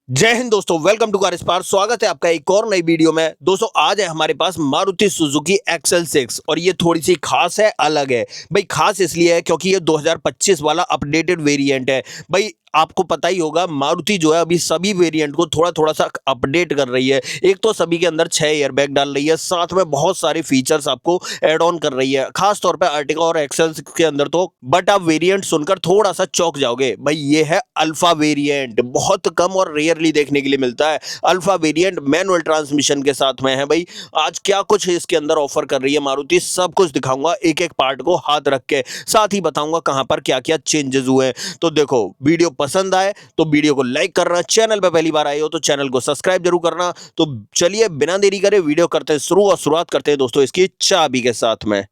जय हिंद दोस्तों, welcome to car spark. स्वागत है आपका एक और नई वीडियो में। दोस्तों आज है हमारे पास मारुति सुजुकी XL6 और ये थोड़ी सी खास है, अलग है। भाई खास इसलिए है क्योंकि ये 2025 वाला अपडेटेड वेरिएंट है। भाई आपको पता ही होगा मारुति जो है अभी सभी वेरिएंट को थोड़ा थोड़ा सा अपडेट कर रही है। एक तो सभी के अंदर 6 एयरबैग डाल रही है, साथ में बहुत सारे फीचर्स आपको ऐड ऑन कर रही है, खास तौर पे अर्टिगा और XL6 के अंदर तो। बट आप वेरिएंट सुनकर थोड़ा सा चौंक जाओगे। भाई ये है अल्फा वेरिएंट, बहुत कम और रेयरली देखने के लिए मिलता है। अल्फा वेरिएंट मैनुअल ट्रांसमिशन के साथ में है। भाई आज क्या कुछ इसके अंदर ऑफर कर रही है मारुति, सब कुछ दिखाऊंगा एक एक पार्ट को हाथ रख के, साथ ही बताऊंगा कहां पर क्या क्या चेंजेस हुए हैं। तो देखो, वीडियो पसंद आए तो वीडियो को लाइक करना, चैनल पे पहली बार आए हो तो चैनल को सब्सक्राइब जरूर करना। तो चलिए बिना देरी करे वीडियो करते हैं शुरू, और शुरुआत करते हैं दोस्तों इसकी चाबी के साथ में।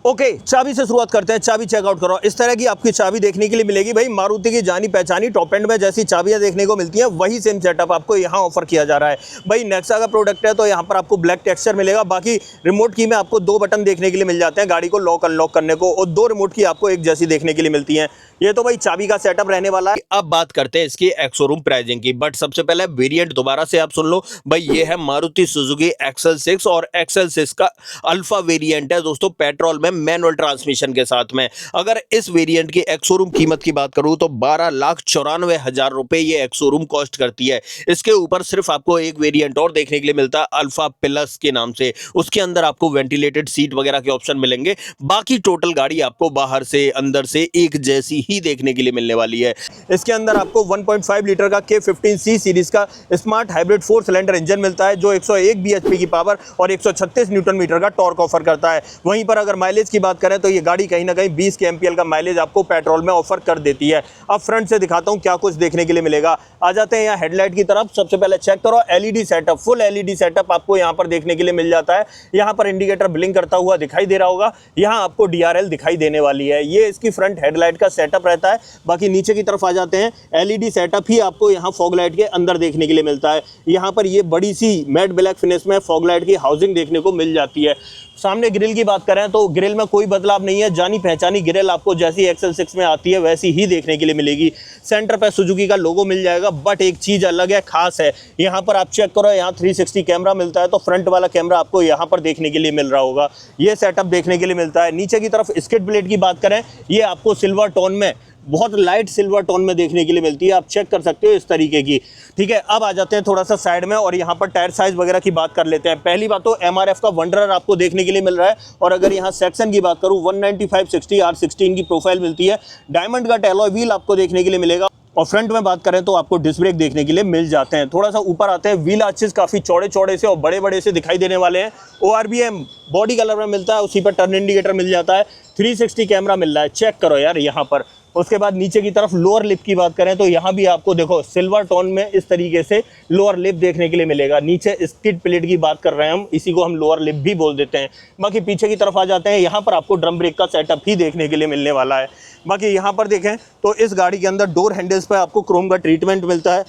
ओके, चाबी से शुरुआत करते हैं। चाबी चेकआउट करो। इस तरह की आपकी चाबी देखने के लिए मिलेगी। भाई मारुति की जानी पहचानी टॉप एंड में जैसी चाबियां देखने को मिलती हैं, वही सेम सेटअप आपको यहां ऑफर किया जा रहा है। भाई नेक्सा का प्रोडक्ट है तो यहां पर आपको ब्लैक टेक्सचर मिलेगा। बाकी रिमोट की में आपको 2 बटन देखने के लिए मिल जाते हैं गाड़ी को लॉक अनलॉक करने को, और 2 रिमोट की आपको एक जैसी देखने के लिए मिलती है। ये तो भाई चाबी का सेटअप रहने वाला है। अब बात करते हैं इसकी एक्स-शोरूम प्राइसिंग की, बट सबसे पहले वेरिएंट दोबारा से आप सुन लो। भाई ये है मारुति सुजुकी XL6 और XL6 का अल्फा वेरिएंट है दोस्तों, पेट्रोल में मैनुअल ट्रांसमिशन के साथ में। अगर इस वेरिएंट की एक्स-शोरूम कीमत की बात करूं तो 12,94,000 रुपए ये एक्स-शोरूम कॉस्ट करती है। इसके ऊपर सिर्फ आपको एक वेरिएंट और देखने के लिए मिलता है अल्फा प्लस के नाम से। उसके अंदर आपको वेंटिलेटेड सीट वगैरह के ऑप्शन मिलेंगे। बाकी टोटल गाड़ी आपको बाहर से अंदर से एक जैसी ही देखने के लिए मिलने वाली है। इसके अंदर आपको 1.5 लीटर का K15C सीरीज का स्मार्ट हाइब्रिड 4 सिलेंडर इंजन मिलता है, जो 101 bhp की पावर और 136 न्यूटन मीटर का टॉर्क ऑफर करता है। वहीं पर अगर माइलेज की बात करें तो ये गाड़ी कहीं ना कहीं 20 kmpl का माइलेज आपको पेट्रोल में ऑफर कर देती है। अब फ्रंट से दिखाता हूं क्या कुछ देखने के लिए मिलेगा। आ जाते हैं यहाँ हेडलाइट की तरफ। सबसे पहले चेक करो LED setup, full LED setup आपको यहाँ पर देखने के लिए मिल जाता है। यहाँ पर इंडिकेटर ब्लिंक करता हुआ दिखाई दे रहा होगा। यहाँ आपको DRL दिखाई देने वाली है। ये इसकी फ्रंट हेडलाइट का सेटअप रहता है। बाकी नीचे की तरफ आ जाते हैं, LED सेटअप ही आपको यहाँ फॉग लाइट के अंदर देखने के लिए मिलता है। यहाँ पर ये बड़ी सी मैट ब्लैक फिनिश में फॉग लाइट की हाउसिंग देखने को मिल जाती है। सामने ग्रिल की बात करें तो ग्रिल में कोई बदलाव नहीं है। जानी पहचानी ग्रिल आपको जैसी XL6 में आती है वैसी ही देखने के लिए मिलेगी। सेंटर पे सुजुकी का लोगो मिल जाएगा, बट एक चीज अलग है, खास है। यहाँ पर आप चेक करो, यहाँ 360 कैमरा मिलता है, तो फ्रंट वाला कैमरा आपको यहाँ पर देखने के लिए मिल रहा होगा। ये सेटअप देखने के लिए मिलता है। नीचे की तरफ स्किड प्लेट की बात करें, ये आपको सिल्वर टोन में, बहुत लाइट सिल्वर टोन में देखने के लिए मिलती है। आप चेक कर सकते हो इस तरीके की। ठीक है, अब आ जाते हैं थोड़ा सा साइड में और यहाँ पर टायर साइज वगैरह की बात कर लेते हैं। पहली बात तो MRF का वंडरर आपको देखने के लिए मिल रहा है, और अगर यहाँ सेक्शन की बात करूँ 195/60 R16 की प्रोफाइल मिलती है। डायमंड का एलॉय व्हील आपको देखने के लिए मिलेगा, और फ्रंट में बात करें तो आपको डिस्क ब्रेक देखने के लिए मिल जाते हैं। थोड़ा सा ऊपर आते हैं, व्हील आर्चेस काफी चौड़े चौड़े से और बड़े बड़े से दिखाई देने वाले हैं। ORBM बॉडी कलर में मिलता है, उसी पर टर्न इंडिकेटर मिल जाता है। 360 कैमरा मिल रहा है, चेक करो यार यहाँ पर। उसके बाद नीचे की तरफ लोअर लिप की बात करें तो यहाँ भी आपको देखो सिल्वर टोन में इस तरीके से लोअर लिप देखने के लिए मिलेगा। नीचे स्किड प्लेट की बात कर रहे हैं हम, इसी को हम लोअर लिप भी बोल देते हैं। बाकी पीछे की तरफ आ जाते हैं, यहाँ पर आपको ड्रम ब्रेक का सेटअप ही देखने के लिए मिलने वाला है। बाकी यहाँ पर देखें तो इस गाड़ी के अंदर डोर हैंडल्स पर आपको क्रोम का ट्रीटमेंट मिलता है।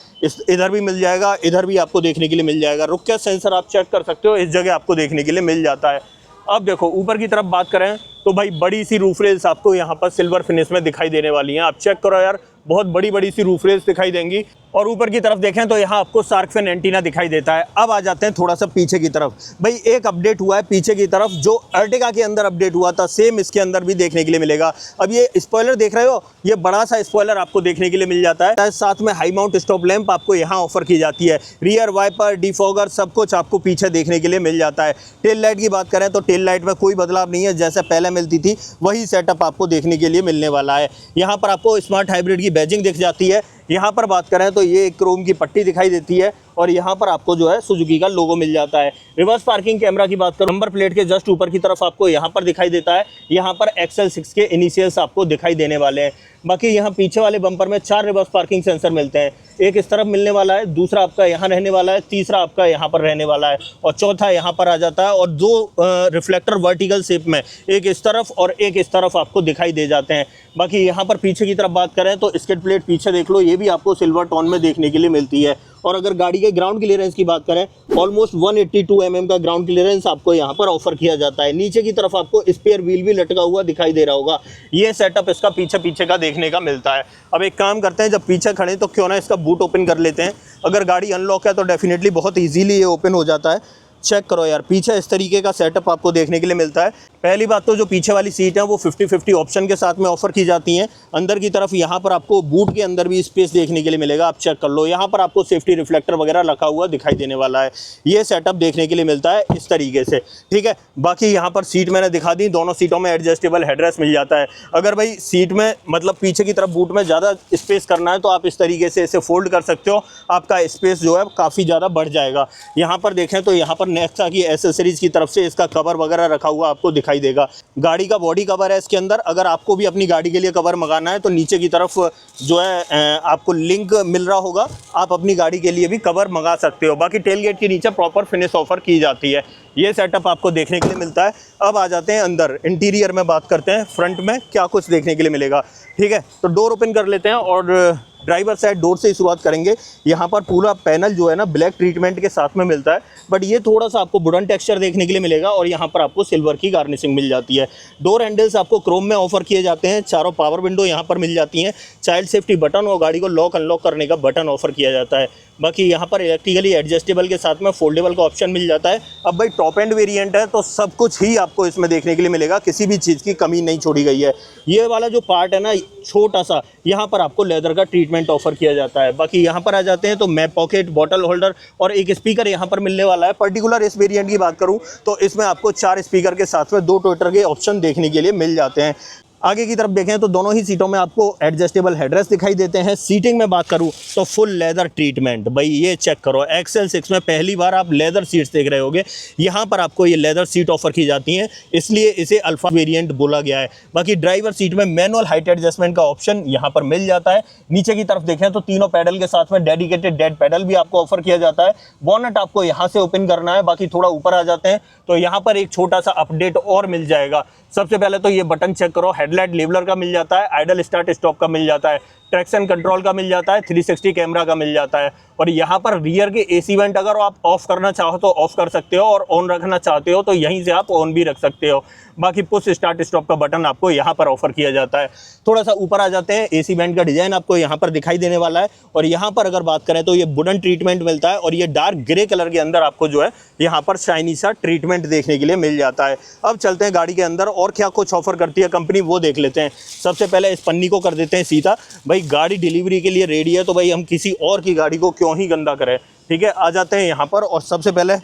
इधर भी मिल जाएगा, इधर भी आपको देखने के लिए मिल जाएगा। रुक के सेंसर आप चेक कर सकते हो, इस जगह आपको देखने के लिए मिल जाता है। अब देखो ऊपर की तरफ बात करें तो भाई बड़ी सी रूफ रेल्स आपको यहाँ पर सिल्वर फिनिश में दिखाई देने वाली हैं। आप चेक करो यार, बहुत बड़ी बड़ी सी रूफ रेल्स दिखाई देंगी। और ऊपर की तरफ देखें तो यहाँ आपको शार्क फिन एंटीना दिखाई देता है। अब आ जाते हैं थोड़ा सा पीछे की तरफ। भाई एक अपडेट हुआ है पीछे की तरफ, जो अर्टिगा के अंदर अपडेट हुआ था सेम इसके अंदर भी देखने के लिए मिलेगा। अब ये स्पॉइलर देख रहे हो, ये बड़ा सा स्पॉइलर आपको देखने के लिए मिल जाता है। साथ में हाई माउंट स्टॉप लैंप आपको यहाँ ऑफर की जाती है। रियर वाइपर, डिफॉगर, सब कुछ आपको पीछे देखने के लिए मिल जाता है। टेल लाइट की बात करें तो टेल लाइट में कोई बदलाव नहीं है, जैसे पहले मिलती थी वही सेटअप आपको देखने के लिए मिलने वाला है। यहाँ पर आपको स्मार्ट हाइब्रिड की बैजिंग दिख जाती है। यहाँ पर बात करें तो ये क्रोम की पट्टी दिखाई देती है, और यहाँ पर आपको जो है सुजुकी का लोगो मिल जाता है। रिवर्स पार्किंग कैमरा की बात करूं, नंबर प्लेट के जस्ट ऊपर की तरफ आपको यहाँ पर दिखाई देता है। यहाँ पर XL6 के इनिशियल्स आपको दिखाई देने वाले हैं। बाकी यहाँ पीछे वाले बम्पर में 4 रिवर्स पार्किंग सेंसर मिलते हैं। एक इस तरफ मिलने वाला है, दूसरा आपका यहाँ रहने वाला है, तीसरा आपका यहाँ पर रहने वाला है, और चौथा यहाँ पर आ जाता है। और 2 रिफ्लेक्टर वर्टिकल शेप में, एक इस तरफ और एक इस तरफ आपको दिखाई दे जाते हैं। बाकी यहाँ पर पीछे की तरफ बात करें तो स्किड प्लेट पीछे देख लो, ये भी आपको सिल्वर टोन में देखने के लिए मिलती है। और अगर गाड़ी के ग्राउंड क्लियरेंस की बात करें ऑलमोस्ट 182 mm का ग्राउंड क्लियरेंस आपको यहाँ पर ऑफर किया जाता है। नीचे की तरफ आपको स्पेयर व्हील भी लटका हुआ दिखाई दे रहा होगा। ये सेटअप इसका पीछे का देखने का मिलता है। अब एक काम करते हैं, जब पीछे खड़े तो क्यों ना इसका बूट ओपन कर लेते हैं। अगर गाड़ी अनलॉक है तो डेफिनेटली बहुत ईजीली ये ओपन हो जाता है। चेक करो यार, पीछे इस तरीके का सेटअप आपको देखने के लिए मिलता है। पहली बात तो जो पीछे वाली सीट है वो 50-50 ऑप्शन के साथ में ऑफर की जाती हैं। अंदर की तरफ यहाँ पर आपको बूट के अंदर भी स्पेस देखने के लिए मिलेगा, आप चेक कर लो। यहाँ पर आपको सेफ्टी रिफ्लेक्टर वगैरह रखा हुआ दिखाई देने वाला है। ये सेटअप देखने के लिए मिलता है इस तरीके से, ठीक है। बाकी यहाँ पर सीट मैंने दिखा दी, दोनों सीटों में एडजस्टेबल हेडरेस्ट मिल जाता है। अगर भाई सीट में मतलब पीछे की तरफ बूट में ज़्यादा स्पेस करना है तो आप इस तरीके से इसे फोल्ड कर सकते हो, आपका स्पेस जो है काफ़ी ज़्यादा बढ़ जाएगा। यहाँ पर देखें तो यहाँ पर नेक्सा की एसेसरीज की तरफ से इसका कवर वगैरह रखा हुआ आपको दिखाई देगा। गाड़ी का बॉडी कवर है इसके अंदर। अगर आपको भी अपनी गाड़ी के लिए कवर मंगाना है तो नीचे की तरफ जो है आपको लिंक मिल रहा होगा, आप अपनी गाड़ी के लिए भी कवर मंगा सकते हो। बाकी टेल गेट के नीचे प्रॉपर फिनिश ऑफर की जाती है। ये सेटअप आपको देखने के लिए मिलता है। अब आ जाते हैं अंदर, इंटीरियर में बात करते हैं, फ्रंट में क्या कुछ देखने के लिए मिलेगा, ठीक है। तो डोर ओपन कर लेते हैं और ड्राइवर साइड डोर से ही शुरुआत करेंगे। यहाँ पर पूरा पैनल जो है ना ब्लैक ट्रीटमेंट के साथ में मिलता है, बट ये थोड़ा सा आपको वुडन टेक्सचर देखने के लिए मिलेगा और यहाँ पर आपको सिल्वर की गार्निशिंग मिल जाती है। डोर हैंडल्स आपको क्रोम में ऑफर किए जाते हैं। चारों पावर विंडो यहाँ पर मिल जाती हैं। चाइल्ड सेफ्टी बटन और गाड़ी को लॉक अनलॉक करने का बटन ऑफर किया जाता है। बाकी यहाँ पर इलेक्ट्रिकली एडजस्टेबल के साथ में फोल्डेबल का ऑप्शन मिल जाता है। अब भाई टॉप एंड वेरिएंट है तो सब कुछ ही आपको इसमें देखने के लिए मिलेगा, किसी भी चीज़ की कमी नहीं छोड़ी गई है। ये वाला जो पार्ट है ना छोटा सा, यहाँ पर आपको लेदर का ट्रीटमेंट ऑफर किया जाता है। बाकी यहाँ पर आ जाते हैं तो मैप पॉकेट, बॉटल होल्डर और एक स्पीकर यहाँ पर मिलने वाला है। पर्टिकुलर इस वेरिएंट की बात करूँ तो इसमें आपको 4 स्पीकर के साथ में 2 ट्विटर के ऑप्शन देखने के लिए मिल जाते हैं। आगे की तरफ देखें तो दोनों ही सीटों में आपको एडजस्टेबल हेडरेस्ट दिखाई देते हैं। सीटिंग में बात करूं तो फुल लेदर ट्रीटमेंट, भाई ये चेक करो। एक्सेल 6 में पहली बार आप लेदर सीट्स देख रहे होगे। यहाँ पर आपको ये लेदर सीट ऑफर की जाती हैं, इसलिए इसे अल्फा वेरिएंट बोला गया है। बाकी ड्राइवर सीट में मैनुअल हाइट एडजस्टमेंट का ऑप्शन यहाँ पर मिल जाता है। नीचे की तरफ देखें तो तीनों पैडल के साथ में डेडिकेटेड डेड पैडल भी आपको ऑफर किया जाता है। बोनट आपको यहाँ से ओपन करना है। बाकी थोड़ा ऊपर आ जाते हैं तो यहाँ पर एक छोटा सा अपडेट और मिल जाएगा। सबसे पहले तो ये बटन चेक करो, हेडलाइट लेवलर का मिल जाता है, आइडल स्टार्ट स्टॉप का मिल जाता है, ट्रैक्शन कंट्रोल का मिल जाता है, 360 कैमरा का मिल जाता है। और यहाँ पर रियर के एसी वेंट अगर आप ऑफ करना चाहो तो ऑफ कर सकते हो और ऑन रखना चाहते हो तो यहीं से आप ऑन भी रख सकते हो। बाकी पुश स्टार्ट स्टॉप का बटन आपको यहाँ पर ऑफर किया जाता है। थोड़ा सा ऊपर आ जाते हैं, एसी वेंट का डिजाइन आपको यहाँ पर दिखाई देने वाला है। और यहाँ पर अगर बात करें तो ये वुडन ट्रीटमेंट मिलता है और ये डार्क ग्रे कलर के अंदर आपको जो है यहाँ पर शाइनी सा ट्रीटमेंट देखने के लिए मिल जाता है। अब चलते हैं गाड़ी के अंदर और क्या कुछ ऑफर करती है कंपनी वो देख लेते हैं। सबसे पहले इस पन्नी को कर देते हैं सीधा। भाई गाड़ी डिलीवरी के लिए रेडी है तो भाई हम किसी और की गाड़ी को क्यों ही गंदा करें, ठीक है। आ जाते हैं यहाँ पर और सबसे पहले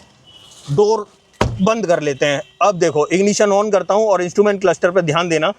डोर बंद कर लेते हैं। अब देखो इग्निशन ऑन करता हूँ और इंस्ट्रूमेंट क्लस्टर पर ध्यान देना।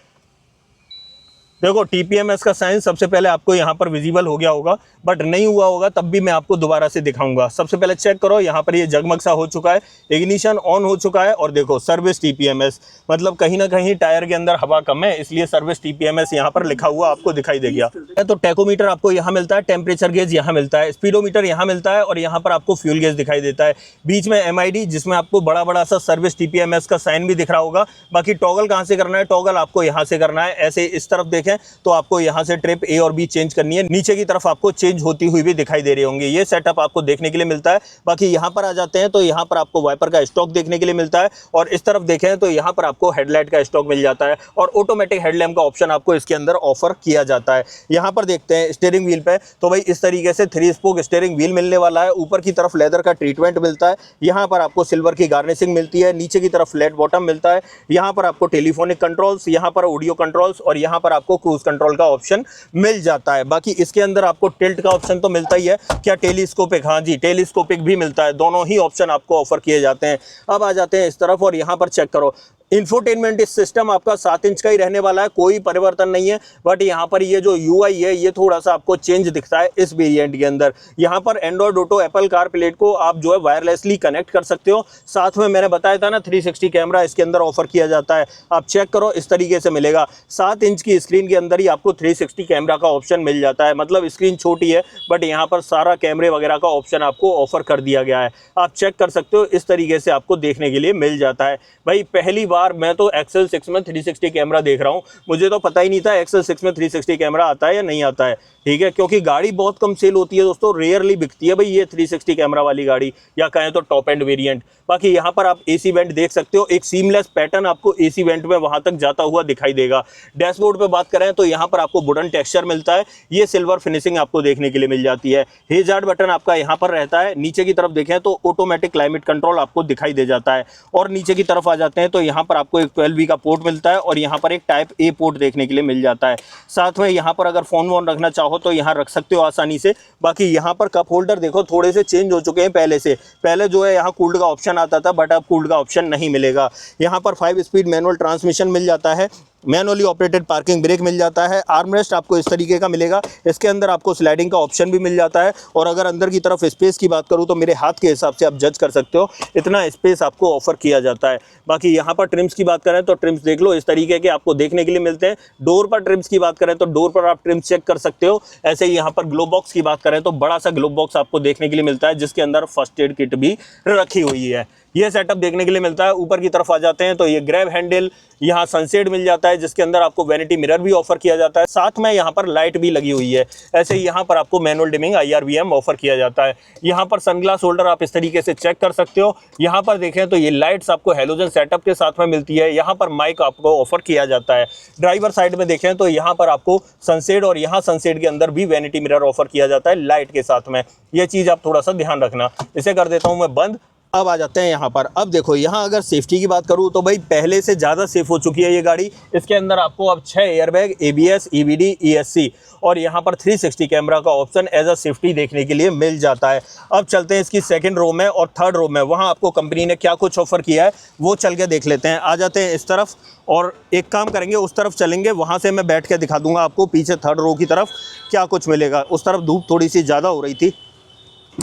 देखो TPMS का साइन सबसे पहले आपको यहाँ पर विजिबल हो गया होगा, बट नहीं हुआ होगा तब भी मैं आपको दोबारा से दिखाऊंगा। सबसे पहले चेक करो, यहाँ पर ये जगमग सा हो चुका है, इग्निशन ऑन हो चुका है। और देखो सर्विस TPMS, मतलब कहीं ना कहीं टायर के अंदर हवा कम है इसलिए सर्विस TPMS यहाँ पर लिखा हुआ आपको दिखाई दे गया। तो टैकोमीटर आपको यहाँ मिलता है, टेम्परेचर गेज यहाँ मिलता है, स्पीडोमीटर यहाँ मिलता है और यहाँ पर आपको फ्यूल गेज दिखाई देता है। बीच में MID जिसमें आपको बड़ा बड़ा सा सर्विस TPMS का साइन भी दिख रहा होगा। बाकी टॉगल कहाँ से करना है, टॉगल आपको यहाँ से करना है। ऐसे इस तरफ देखें तो आपको यहाँ से ट्रिप A और B चेंज करनी है। नीचे की तरफ आपको चेंज होती हुई भी दिखाई दे रहे होंगे। ये सेटअप आपको देखने के लिए मिलता है। बाकी यहाँ पर आ जाते हैं तो यहाँ पर आपको वाइपर का स्टॉक देखने के लिए मिलता है और इस तरफ देखें तो यहाँ पर आपको हेडलाइट का स्टॉक मिल जाता है और ऑटोमेटिक हेडलैम्प का ऑप्शन आपको इसके अंदर ऑफर किया जाता है। यहाँ पर देखते हैं स्टीयरिंग व्हील पे तो भाई इस तरीके से 3 स्पोक स्टीयरिंग व्हील मिलने वाला है। ऊपर की तरफ लेदर का ट्रीटमेंट मिलता है। यहाँ पर आपको सिल्वर की गार्निशिंग मिलती है। नीचे की तरफ फ्लैट बॉटम मिलता है। यहाँ पर आपको टेलीफोनिक कंट्रोल्स, यहाँ पर ऑडियो कंट्रोल्स और यहाँ पर आपको क्रूज कंट्रोल का ऑप्शन मिल जाता है। बाकी इसके अंदर आपको टिल्ट का ऑप्शन तो मिलता ही है, क्या टेलीस्कोपिक, हाँ जी टेलीस्कोपिक भी मिलता है। दोनों ही ऑप्शन आपको ऑफर किए जाते हैं। अब आ जाते हैं इस तरफ और यहाँ पर चेक करो, इंफोटेनमेंट सिस्टम आपका 7 इंच का ही रहने वाला है, कोई परिवर्तन नहीं है। बट यहाँ पर ये जो UI है ये थोड़ा सा आपको चेंज दिखता है इस वेरिएंट के अंदर। यहाँ पर Android auto, Apple car plate को आप जो है वायरलेसली कनेक्ट कर सकते हो। साथ में मैंने बताया था ना 360 कैमरा इसके अंदर ऑफर किया जाता है। आप चेक करो इस तरीके से मिलेगा। 7 इंच की स्क्रीन के अंदर ही आपको 360 कैमरा का ऑप्शन मिल जाता है। मतलब स्क्रीन छोटी है बट यहाँ पर सारा कैमरे वगैरह का ऑप्शन आपको ऑफर कर दिया गया है। आप चेक कर सकते हो, इस तरीके से आपको देखने के लिए मिल जाता है। भाई पहली बार बार मैं तो एक्सेल 6 में 360 कैमरा देख रहा हूँ, मुझे तो पता ही नहीं था एक्सेल 6 में 360 कैमरा आता है या नहीं आता है। ठीक है, क्योंकि गाड़ी बहुत कम सेल होती है दोस्तों, रेयरली बिकती है भाई ये 360 कैमरा वाली गाड़ी, या कहें तो टॉप एंड वेरिएंट। बाकी यहाँ पर आप एसी वेंट देख सकते हो, एक सीमलेस पैटर्न आपको एसी वेंट में वहां तक जाता हुआ दिखाई देगा। डैशबोर्ड पे बात करें तो यहाँ पर आपको वुडन टेक्सचर मिलता है, ये सिल्वर फिनिशिंग आपको देखने के लिए मिल जाती है। हेजार्ड बटन आपका यहाँ पर रहता है। नीचे की तरफ देखें तो ऑटोमेटिक क्लाइमेट कंट्रोल आपको दिखाई दे जाता है। और नीचे की तरफ आ जाते हैं तो यहाँ पर आपको एक 12V का पोर्ट मिलता है और यहाँ पर एक टाइप ए पोर्ट देखने के लिए मिल जाता है। साथ में यहाँ पर अगर फोन वोन रखना चाहो तो यहाँ रख सकते हो आसानी से। बाकी यहाँ पर कप होल्डर देखो थोड़े से चेंज हो चुके हैं पहले से, पहले जो है यहाँ कूल्ड का ऑप्शन आता था, बट अब कूल्ड का ऑप्शन नहीं मिलेगा। यहाँ पर 5 स्पीड मैनुअल ट्रांसमिशन मिल जाता है, मैनुअली ऑपरेटेड पार्किंग ब्रेक मिल जाता है। आर्मरेस्ट आपको इस तरीके का मिलेगा, इसके अंदर आपको स्लाइडिंग का ऑप्शन भी मिल जाता है। और अगर अंदर की तरफ स्पेस की बात करूं तो मेरे हाथ के हिसाब से आप जज कर सकते हो, इतना स्पेस आपको ऑफर किया जाता है। बाकी यहाँ पर ट्रिम्स की बात करें तो ट्रिम्स देख लो इस तरीके के आपको देखने के लिए मिलते हैं। डोर पर ट्रिम्स की बात करें तो डोर पर आप ट्रिम्स चेक कर सकते हो। ऐसे ही यहाँ पर ग्लो बॉक्स की बात करें तो बड़ा सा ग्लो बॉक्स आपको देखने के लिए मिलता है, जिसके अंदर फर्स्ट एड किट भी रखी हुई है। ये सेटअप देखने के लिए मिलता है। ऊपर की तरफ आ जाते हैं तो ये ग्रैब हैंडल, यहाँ सनसेट मिल जाता है, जिसके अंदर आपको वैनिटी मिरर भी ऑफर किया जाता है, साथ में यहाँ पर लाइट भी लगी हुई है। ऐसे ही यहाँ पर आपको मैनुअल डिमिंग IRVM ऑफर किया जाता है। यहाँ पर सनग्लास होल्डर आप इस तरीके से चेक कर सकते हो। यहाँ पर देखें तो ये लाइट्स आपको हेलोजन सेटअप के साथ में मिलती है। यहाँ पर माइक आपको ऑफर किया जाता है। ड्राइवर साइड में देखें तो यहाँ पर आपको सनसेट और यहाँ सनसेट के अंदर भी वैनिटी मिरर ऑफर किया जाता है लाइट के साथ में। ये चीज़ आप थोड़ा सा ध्यान रखना। इसे कर देता हूँ मैं बंद। अब आ जाते हैं यहाँ पर। अब देखो यहाँ अगर सेफ्टी की बात करूँ तो भाई पहले से ज़्यादा सेफ हो चुकी है ये गाड़ी। इसके अंदर आपको अब 6 एयरबैग, ABS, EBD, ESC और यहाँ पर 360 कैमरा का ऑप्शन एज अ सेफ्टी देखने के लिए मिल जाता है। अब चलते हैं इसकी सेकंड रो में और थर्ड रो में, वहाँ आपको कंपनी ने क्या कुछ ऑफर किया है वो चल के देख लेते हैं। आ जाते हैं इस तरफ और एक काम करेंगे, उस तरफ चलेंगे, वहाँ से मैं बैठ के दिखा दूंगा आपको पीछे थर्ड रो की तरफ क्या कुछ मिलेगा। उस तरफ धूप थोड़ी सी ज़्यादा हो रही थी।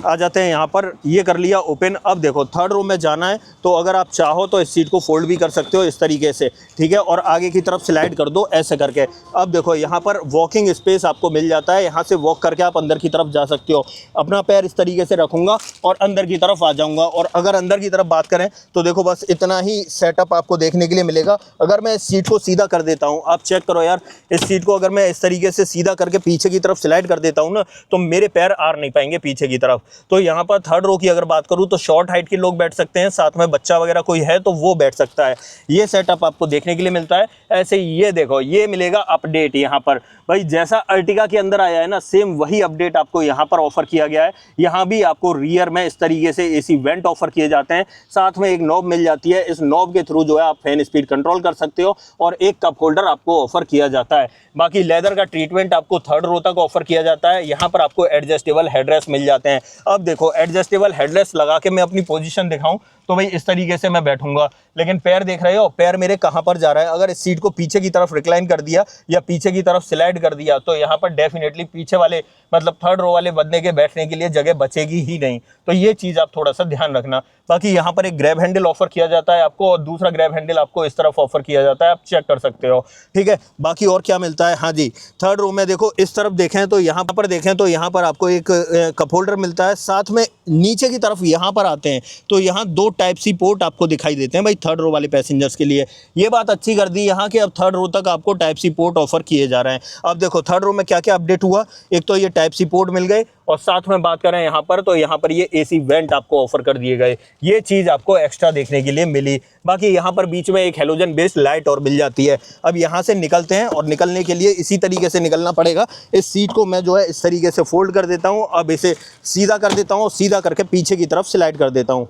आ जाते हैं यहाँ पर, ये कर लिया ओपन। अब देखो थर्ड रो में जाना है तो अगर आप चाहो तो इस सीट को फोल्ड भी कर सकते हो इस तरीके से, ठीक है, और आगे की तरफ स्लाइड कर दो ऐसे करके। अब देखो यहाँ पर वॉकिंग स्पेस आपको मिल जाता है, यहाँ से वॉक करके आप अंदर की तरफ जा सकते हो। अपना पैर इस तरीके से रखूँगा और अंदर की तरफ आ जाऊँगा। और अगर अंदर की तरफ बात करें तो देखो बस इतना ही सेटअप आपको देखने के लिए मिलेगा। अगर मैं इस सीट को सीधा कर देता हूँ, आप चेक करो यार, इस सीट को अगर मैं इस तरीके से सीधा करके पीछे की तरफ स्लाइड कर देता हूँ ना, तो मेरे पैर आ नहीं पाएंगे पीछे की तरफ। तो यहाँ पर थर्ड रो की अगर बात करूँ तो शॉर्ट हाइट के लोग बैठ सकते हैं, साथ में बच्चा वगैरह कोई है तो वो बैठ सकता है। ये सेटअप आपको देखने के लिए मिलता है। ऐसे ये देखो ये मिलेगा अपडेट यहाँ पर, भाई जैसा अर्टिगा के अंदर आया है ना सेम वही अपडेट आपको यहाँ पर ऑफर किया गया है। यहाँ भी आपको रियर में इस तरीके से एसी वेंट ऑफर किए जाते हैं, साथ में एक नॉब मिल जाती है। इस नॉब के थ्रू जो है आप फैन स्पीड कंट्रोल कर सकते हो और एक कप होल्डर आपको ऑफर किया जाता है। बाकी लेदर का ट्रीटमेंट आपको थर्ड रो तक ऑफर किया जाता है। यहाँ पर आपको एडजस्टेबल हेडरेस्ट मिल जाते हैं। अब देखो एडजस्टेबल हेडरेस्ट लगा के मैं अपनी पोजीशन दिखाऊं तो भाई इस तरीके से मैं बैठूंगा, लेकिन पैर देख रहे हो पैर मेरे कहां पर जा रहा है। अगर इस सीट को पीछे की तरफ रिक्लाइन कर दिया या पीछे की तरफ स्लाइड कर दिया तो यहाँ पर डेफिनेटली पीछे वाले मतलब थर्ड रो वाले बंदे के बैठने के लिए जगह बचेगी ही नहीं। तो ये चीज़ आप थोड़ा सा ध्यान रखना। बाकी यहाँ पर एक ग्रैब हैंडल ऑफर किया जाता है आपको और दूसरा ग्रैब हैंडल आपको इस तरफ ऑफर किया जाता है, आप चेक कर सकते हो, ठीक है। बाकी और क्या मिलता है, हाँ जी थर्ड रो में देखो इस तरफ देखें तो यहाँ पर देखें तो यहाँ पर आपको एक कप होल्डर मिलता है। साथ में नीचे की तरफ यहाँ पर आते हैं तो यहाँ 2 टाइप सी पोर्ट आपको दिखाई देते हैं भाई थर्ड रो वाले पैसेंजर्स के लिए। ये बात अच्छी कर दी यहाँ कि अब थर्ड रो तक आपको टाइप सी पोर्ट ऑफर किए जा रहे हैं। अब देखो थर्ड रो में क्या क्या अपडेट हुआ, एक तो ये टाइप सी पोर्ट मिल गए और साथ में बात करें यहाँ पर तो यहाँ पर ये एसी वेंट आपको ऑफर कर दिए गए। ये चीज़ आपको एक्स्ट्रा देखने के लिए मिली। बाकी यहाँ पर बीच में एक हेलोजन बेस्ड लाइट और मिल जाती है। अब यहाँ से निकलते हैं और निकलने के लिए इसी तरीके से निकलना पड़ेगा। इस सीट को मैं जो है इस तरीके से फोल्ड कर देता हूँ। अब इसे सीधा कर देता हूँ, सीधा करके पीछे की तरफ स्लाइड कर देता हूँ।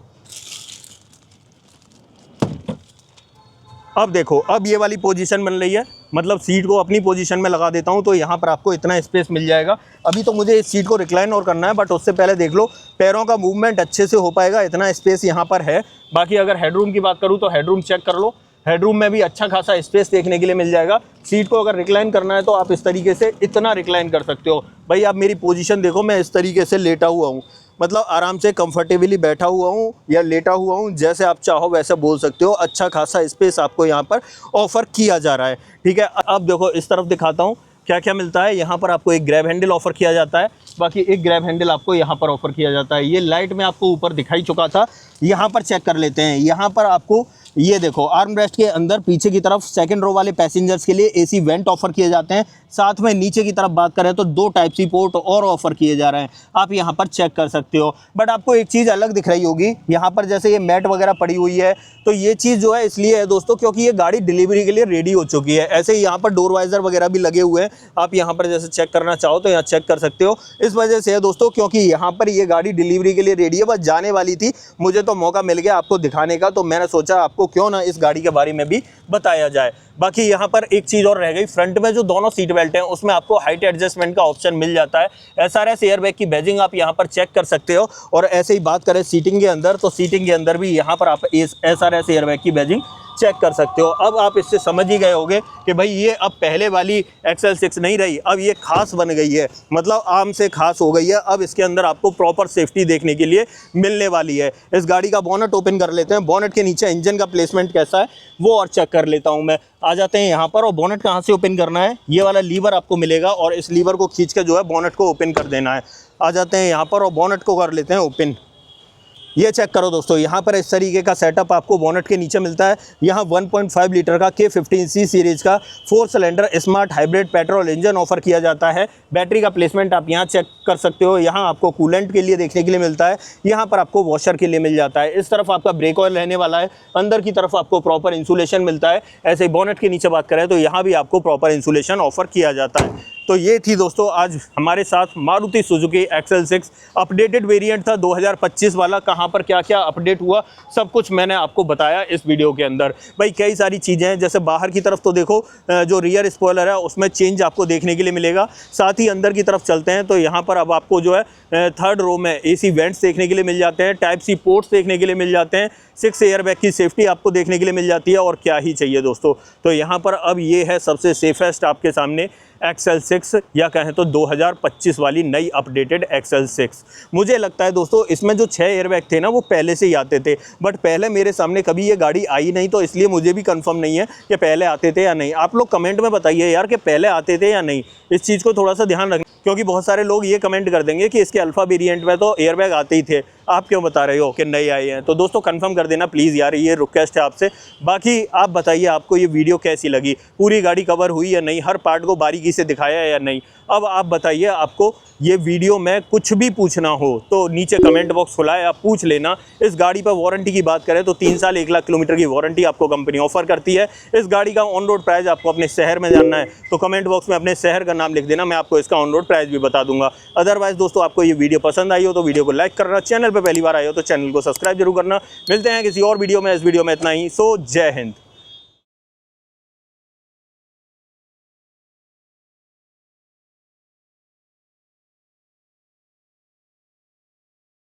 अब देखो अब ये वाली पोजीशन बन रही है, मतलब सीट को अपनी पोजीशन में लगा देता हूँ तो यहाँ पर आपको इतना स्पेस मिल जाएगा। अभी तो मुझे इस सीट को रिक्लाइन और करना है, बट उससे पहले देख लो पैरों का मूवमेंट अच्छे से हो पाएगा, इतना स्पेस यहाँ पर है। बाकी अगर हेडरूम की बात करूँ तो हेडरूम चेक कर लो, हेडरूम में भी अच्छा खासा स्पेस देखने के लिए मिल जाएगा। सीट को अगर रिक्लाइन करना है तो आप इस तरीके से इतना रिक्लाइन कर सकते हो। भाई आप मेरी पोजीशन देखो, मैं इस तरीके से लेटा हुआ हूँ, मतलब आराम से कंफर्टेबली बैठा हुआ हूँ या लेटा हुआ हूँ, जैसे आप चाहो वैसे बोल सकते हो। अच्छा खासा स्पेस आपको यहाँ पर ऑफर किया जा रहा है, ठीक है। अब देखो इस तरफ दिखाता हूँ क्या क्या मिलता है। यहाँ पर आपको एक ग्रैब हैंडल ऑफर किया जाता है। बाकी एक ग्रैब हैंडल आपको यहाँ पर ऑफर किया जाता है। ये लाइट में आपको ऊपर दिखाई चुका था, यहाँ पर चेक कर लेते हैं। यहाँ पर आपको ये देखो आर्म रेस्ट के अंदर पीछे की तरफ सेकंड रो वाले पैसेंजर्स के लिए एसी वेंट ऑफर किए जाते हैं। साथ में नीचे की तरफ बात करें तो 2 टाइप सी पोर्ट और ऑफर किए जा रहे हैं, आप यहाँ पर चेक कर सकते हो। बट आपको एक चीज़ अलग दिख रही होगी, यहाँ पर जैसे ये मैट वगैरह पड़ी हुई है, तो ये चीज़ जो है इसलिए है दोस्तों क्योंकि ये गाड़ी डिलीवरी के लिए रेडी हो चुकी है। ऐसे ही यहाँ पर डोर वाइजर वगैरह भी लगे हुए हैं, आप यहाँ पर जैसे चेक करना चाहो तो यहाँ चेक कर सकते हो। इस वजह से है दोस्तों क्योंकि यहाँ पर ये गाड़ी डिलीवरी के लिए रेडी है, बस जाने वाली थी, मुझे तो मौका मिल गया आपको दिखाने का, तो मैंने सोचा आपको क्यों ना इस गाड़ी के बारे में भी बताया जाए। बाकी यहाँ पर एक चीज़ और रह गई, फ्रंट में जो दोनों सीट बेल्ट हैं उसमें आपको हाइट एडजस्टमेंट का ऑप्शन मिल जाता है। SRS एयरबैग की बैजिंग आप यहाँ पर चेक कर सकते हो। और ऐसे ही बात करें सीटिंग के अंदर, तो सीटिंग के अंदर भी यहाँ पर आप SRS एयरबैग की बैजिंग चेक कर सकते हो। अब आप इससे समझ ही गए होंगे कि भाई ये अब पहले वाली XL6 नहीं रही, अब ये खास बन गई है, मतलब आम से खास हो गई है। अब इसके अंदर आपको प्रॉपर सेफ्टी देखने के लिए मिलने वाली है। इस गाड़ी का बोनट ओपन कर लेते हैं, बोनट के नीचे इंजन का प्लेसमेंट कैसा है वो और चेक कर लेता हूँ मैं। आ जाते हैं यहाँ पर, और बोनट कहाँ से ओपन करना है, ये वाला लीवर आपको मिलेगा और इस लीवर को खींच के जो है बोनट को ओपन कर देना है। आ जाते हैं यहाँ पर और बोनट को कर लेते हैं ओपन। ये चेक करो दोस्तों, यहाँ पर इस तरीके का सेटअप आपको बोनट के नीचे मिलता है। यहाँ 1.5 लीटर का K15C सीरीज का 4 cylinder smart hybrid petrol engine offer किया जाता है। बैटरी का प्लेसमेंट आप यहाँ चेक कर सकते हो। यहाँ आपको कूलेंट के लिए देखने के लिए मिलता है, यहाँ पर आपको वॉशर के लिए मिल जाता है। इस तरफ आपका ब्रेक ऑयल रहने वाला है, अंदर की तरफ आपको प्रॉपर इंसुलेशन मिलता है। ऐसे ही बोनट के नीचे बात करें तो यहाँ भी आपको प्रॉपर इंसुलेशन ऑफर किया जाता है। तो ये थी दोस्तों आज हमारे साथ Maruti Suzuki XL6 updated variant था 2025 वाला। कहाँ पर क्या क्या अपडेट हुआ सब कुछ मैंने आपको बताया इस वीडियो के अंदर। भाई कई सारी चीज़ें हैं, जैसे बाहर की तरफ तो देखो जो रियर स्पॉइलर है उसमें चेंज आपको देखने के लिए मिलेगा। साथ ही अंदर की तरफ चलते हैं तो यहाँ पर अब आपको जो है थर्ड रो में AC वेंट्स देखने के लिए मिल जाते हैं, टाइप C पोर्ट्स देखने के लिए मिल जाते हैं, 6 एयरबैग की सेफ्टी आपको देखने के लिए मिल जाती है। और क्या ही चाहिए दोस्तों। तो यहाँ पर अब ये है सबसे सेफेस्ट आपके सामने XL6, या कहें तो 2025 वाली नई अपडेटेड XL6। मुझे लगता है दोस्तों इसमें जो 6 एयरबैग थे ना वो पहले से ही आते थे, बट पहले मेरे सामने कभी ये गाड़ी आई नहीं, तो इसलिए मुझे भी कंफर्म नहीं है कि पहले आते थे या नहीं। आप लोग कमेंट में बताइए यार कि पहले आते थे या नहीं, इस चीज़ को थोड़ा सा ध्यान रखना, क्योंकि बहुत सारे लोग ये कमेंट कर देंगे कि इसके अल्फा वेरिएंट में तो एयरबैग आते ही थे, आप क्यों बता रहे हो कि नए आए हैं। तो दोस्तों कंफर्म कर देना प्लीज़ यार, ये रिक्वेस्ट है आपसे। बाकी आप बताइए आपको ये वीडियो कैसी लगी, पूरी गाड़ी कवर हुई या नहीं, हर पार्ट को बारीकी से दिखाया या नहीं। अब आप बताइए आपको ये वीडियो में कुछ भी पूछना हो तो नीचे कमेंट बॉक्स खुला है, आप पूछ लेना। इस गाड़ी पर वारंटी की बात करें तो 3 साल 1 लाख किलोमीटर की वारंटी आपको कंपनी ऑफर करती है। इस गाड़ी का ऑन रोड प्राइस आपको अपने शहर में जानना है तो कमेंट बॉक्स में अपने शहर का नाम लिख देना, मैं आपको इसका ऑन रोड प्राइस भी बता दूंगा। अदरवाइज दोस्तों आपको ये वीडियो पसंद आई हो तो वीडियो को लाइक करना, चैनल पर पहली बार आए हो तो चैनल को सब्सक्राइब जरूर करना। मिलते हैं किसी और वीडियो में, इस वीडियो में इतना ही। सो जय हिंद।